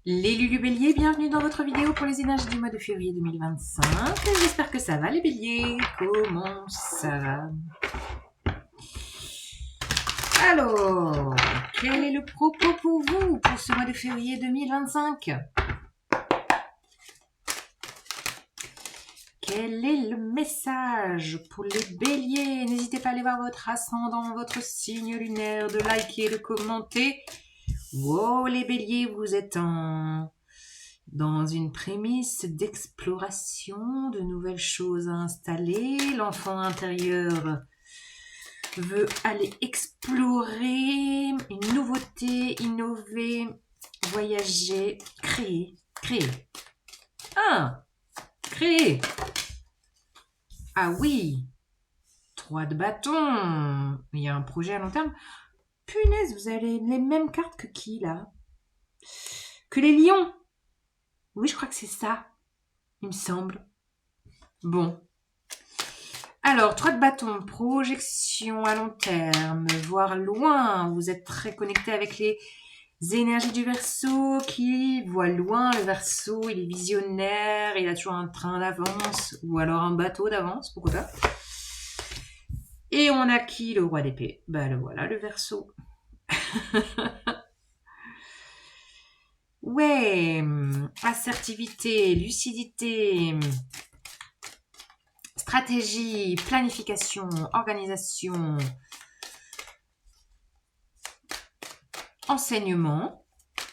Les Lulu Béliers, bienvenue dans votre vidéo pour les énergies du mois de février 2025. J'espère que ça va les béliers. Comment ça va? Alors, quel est le propos pour vous pour ce mois de février 2025? Quel est le message pour les béliers? N'hésitez pas à aller voir votre ascendant, votre signe lunaire, de liker, de commenter. Wow, les béliers, vous êtes dans une prémisse d'exploration, de nouvelles choses à installer. L'enfant intérieur veut aller explorer une nouveauté, innover, voyager, créer. Créer. Ah oui, 3 de bâton. Il y a un projet à long terme. Punaise, vous avez les mêmes cartes que qui, là? Que les lions. Oui, je crois que c'est ça, il me semble. Bon. Alors, 3 de bâton, projection à long terme, voir loin. Vous êtes très connecté avec les énergies du Verseau qui voit loin. Le Verseau, il est visionnaire, il a toujours un train d'avance ou alors un bateau d'avance, pourquoi pas. Et on a qui, le roi d'épée? Bah le voilà, le Verseau. Ouais, assertivité, lucidité, stratégie, planification, organisation, enseignement.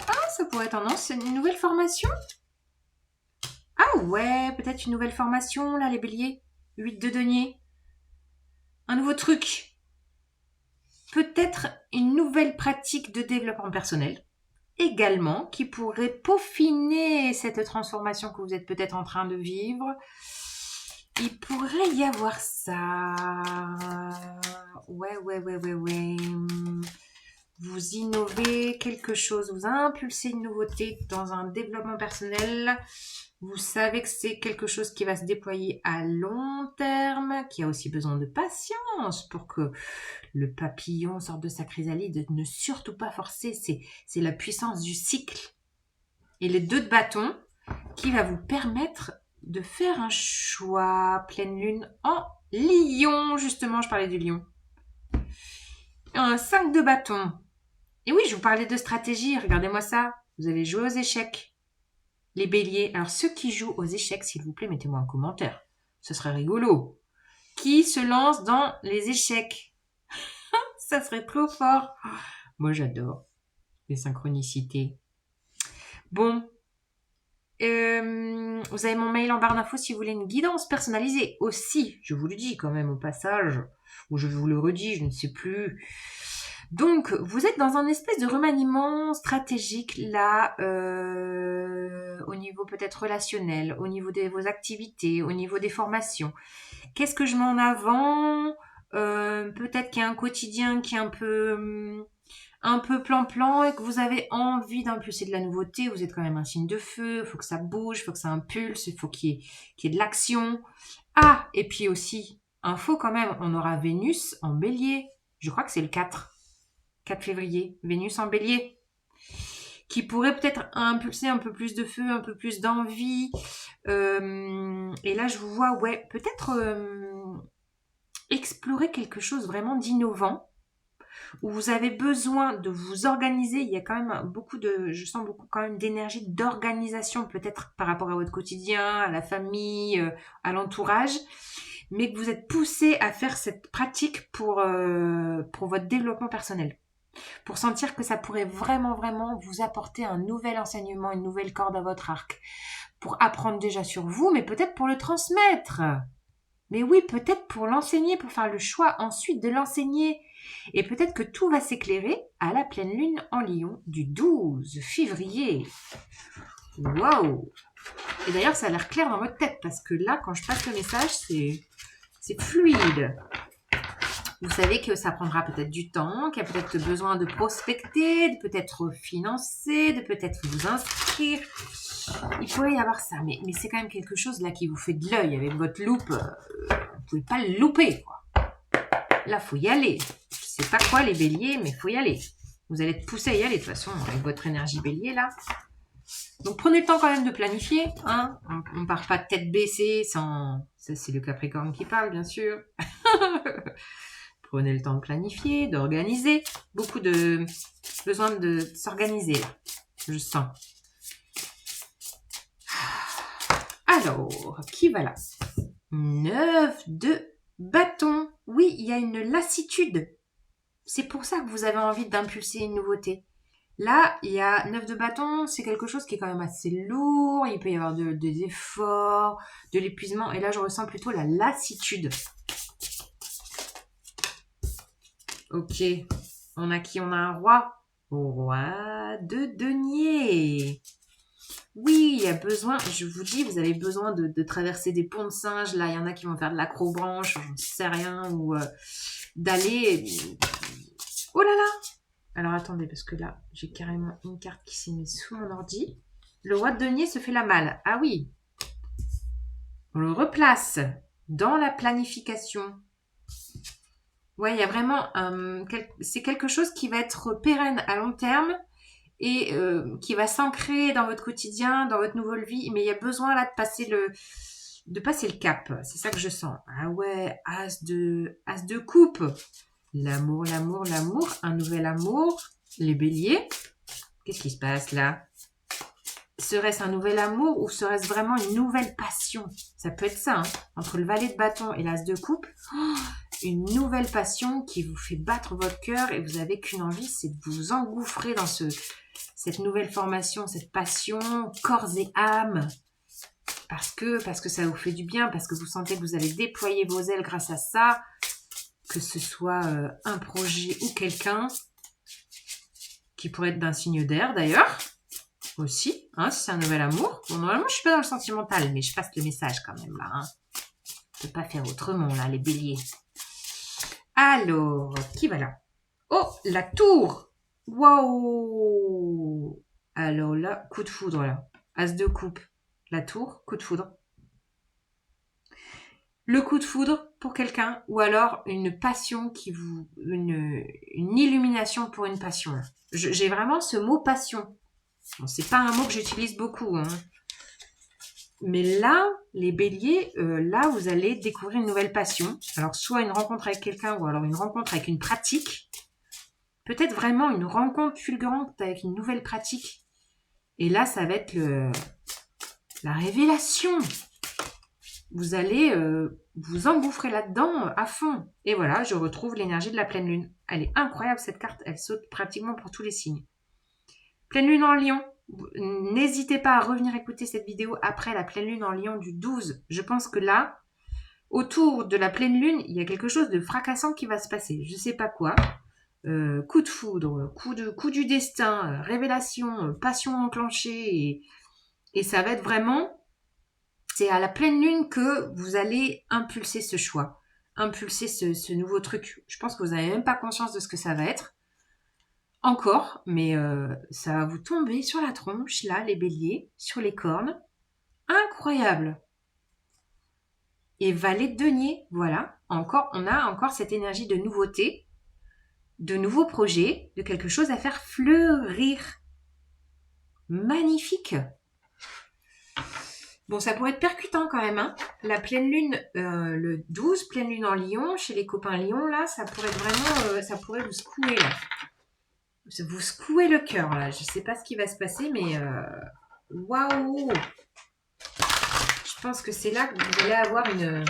Ah, ça pourrait être une nouvelle formation. Ah ouais, peut-être une nouvelle formation, là, les béliers. 8 de denier. Un nouveau truc. Peut-être une nouvelle pratique de développement personnel. Également, qui pourrait peaufiner cette transformation que vous êtes peut-être en train de vivre. Il pourrait y avoir ça. Ouais. Vous innovez quelque chose, vous impulsez une nouveauté dans un développement personnel. Vous savez que c'est quelque chose qui va se déployer à long terme, qui a aussi besoin de patience pour que le papillon sorte de sa chrysalide. Ne surtout pas forcer, c'est la puissance du cycle. Et les 2 de bâton qui va vous permettre de faire un choix. Pleine lune en lion, justement, je parlais du lion. Un 5 de bâton. Et oui, je vous parlais de stratégie, regardez-moi ça. Vous avez joué aux échecs. Les béliers. Alors, ceux qui jouent aux échecs, s'il vous plaît, mettez-moi un commentaire. Ce serait rigolo. Qui se lance dans les échecs? Ça serait trop fort. Moi, j'adore les synchronicités. Bon. Vous avez mon mail en barre d'infos si vous voulez une guidance personnalisée. Aussi, je vous le dis quand même au passage, ou je vous le redis, je ne sais plus. Donc, vous êtes dans un espèce de remaniement stratégique là, au niveau peut-être relationnel, au niveau de vos activités, au niveau des formations. Qu'est-ce que je mets en avant? Peut-être qu'il y a un quotidien qui est un peu plan-plan et que vous avez envie d'impulser de la nouveauté. Vous êtes quand même un signe de feu, il faut que ça bouge, il faut que ça impulse, il faut qu'il y ait de l'action. Ah, et puis aussi, info quand même, on aura Vénus en bélier. Je crois que c'est le 4 février, Vénus en bélier, qui pourrait peut-être impulser un peu plus de feu, un peu plus d'envie. Et là, je vous vois, ouais, peut-être explorer quelque chose vraiment d'innovant, où vous avez besoin de vous organiser. Il y a quand même je sens beaucoup quand même d'énergie d'organisation, peut-être par rapport à votre quotidien, à la famille, à l'entourage, mais que vous êtes poussé à faire cette pratique pour votre développement personnel. Pour sentir que ça pourrait vraiment vous apporter un nouvel enseignement, une nouvelle corde à votre arc. Pour apprendre déjà sur vous, mais peut-être pour le transmettre. Mais oui, peut-être pour l'enseigner, pour faire le choix ensuite de l'enseigner. Et peut-être que tout va s'éclairer à la pleine lune en Lion du 12 février. Waouh! Et d'ailleurs, ça a l'air clair dans votre tête, parce que là, quand je passe le message, c'est fluide. Vous savez que ça prendra peut-être du temps, qu'il y a peut-être besoin de prospecter, de peut-être financer, de peut-être vous inscrire. Il pourrait y avoir ça, mais c'est quand même quelque chose là qui vous fait de l'œil avec votre loupe. Vous pouvez pas le louper, quoi. Là, faut y aller. Je sais pas quoi les béliers, mais faut y aller. Vous allez être poussé à y aller de toute façon avec votre énergie bélier là. Donc prenez le temps quand même de planifier. Hein. On ne part pas tête baissée sans... Ça, c'est le Capricorne qui parle, bien sûr. Prenez le temps de planifier, d'organiser. Beaucoup de besoin de s'organiser, là. Je sens. Alors, qui va là? 9 de bâton. Oui, il y a une lassitude. C'est pour ça que vous avez envie d'impulser une nouveauté. Là, il y a 9 de bâton, c'est quelque chose qui est quand même assez lourd, il peut y avoir des efforts, de l'épuisement, et là je ressens plutôt la lassitude. Ok, on a qui? On a un roi. Roi de denier. Oui, il y a besoin, je vous dis, vous avez besoin de traverser des ponts de singe, là il y en a qui vont faire de l'acrobranche, j'en sais rien, ou d'aller... Oh là là! Alors attendez, parce que là, j'ai carrément une carte qui s'est mise sous mon ordi. Le roi de denier se fait la malle. Ah oui. On le replace dans la planification. Ouais, il y a vraiment... c'est quelque chose qui va être pérenne à long terme et qui va s'ancrer dans votre quotidien, dans votre nouvelle vie. Mais il y a besoin là de passer le cap. C'est ça que je sens. Ah ouais, as de coupe. L'amour, l'amour, l'amour. Un nouvel amour. Les béliers. Qu'est-ce qui se passe là? Serait-ce un nouvel amour ou serait-ce vraiment une nouvelle passion? Ça peut être ça, hein. Entre le valet de bâton et l'as de coupe, une nouvelle passion qui vous fait battre votre cœur et vous avez qu'une envie, c'est de vous engouffrer dans cette nouvelle formation, cette passion, corps et âme. Parce que ça vous fait du bien, parce que vous sentez que vous allez déployer vos ailes grâce à ça, que ce soit un projet ou quelqu'un, qui pourrait être d'un signe d'air d'ailleurs, aussi, hein, si c'est un nouvel amour. Bon, normalement, je suis pas dans le sentimental, mais je passe le message quand même, là. Hein. Je peux pas faire autrement, là, les béliers. Alors, qui va là? Oh, la tour! Waouh! Alors là, coup de foudre, là. As de coupe. La tour, coup de foudre. Le coup de foudre pour quelqu'un, ou alors une passion qui vous... Une illumination pour une passion. J'ai vraiment ce mot passion. Bon, c'est pas un mot que j'utilise beaucoup, hein. Mais là, les béliers, là, vous allez découvrir une nouvelle passion. Alors, soit une rencontre avec quelqu'un, ou alors une rencontre avec une pratique. Peut-être vraiment une rencontre fulgurante avec une nouvelle pratique. Et là, ça va être la révélation. Vous allez vous engouffrer là-dedans à fond. Et voilà, je retrouve l'énergie de la pleine lune. Elle est incroyable, cette carte. Elle saute pratiquement pour tous les signes. Pleine lune en Lion. N'hésitez pas à revenir écouter cette vidéo après la pleine lune en Lion du 12. Je pense que là, autour de la pleine lune, il y a quelque chose de fracassant qui va se passer. Je ne sais pas quoi. Coup de foudre, coup du destin, révélation, passion enclenchée. Et ça va être vraiment... C'est à la pleine lune que vous allez impulser ce choix. Impulser ce nouveau truc. Je pense que vous n'avez même pas conscience de ce que ça va être. Encore, mais ça va vous tomber sur la tronche, là, les béliers, sur les cornes. Incroyable! Et valet de denier, voilà. Encore, on a encore cette énergie de nouveauté, de nouveaux projets, de quelque chose à faire fleurir. Magnifique! Bon, ça pourrait être percutant quand même, hein. La pleine lune, le 12, pleine lune en Lion, chez les copains Lion, là, ça pourrait être vraiment, ça pourrait vous secouer, là. Vous secouez le cœur, là. Je ne sais pas ce qui va se passer, mais waouh! Je pense que c'est là que vous allez avoir une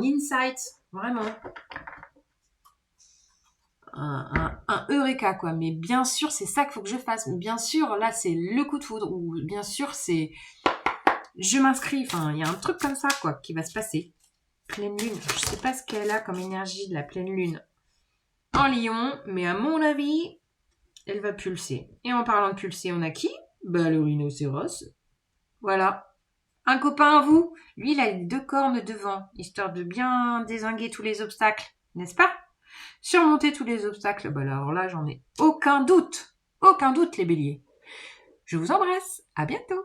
insight, vraiment. Un eureka, quoi. Mais bien sûr, c'est ça qu'il faut que je fasse. Bien sûr, là, c'est le coup de foudre. Ou bien sûr, c'est... Je m'inscris. Enfin, il y a un truc comme ça, quoi, qui va se passer. Pleine lune. Je ne sais pas ce qu'elle a comme énergie de la pleine lune en Lion. Mais à mon avis... elle va pulser. Et en parlant de pulser, on a qui? Bah, le rhinocéros. Voilà. Un copain à vous. Lui, il a les 2 cornes devant, histoire de bien dézinguer tous les obstacles, n'est-ce pas? Surmonter tous les obstacles, bah alors là, j'en ai aucun doute. Aucun doute, les béliers. Je vous embrasse. À bientôt.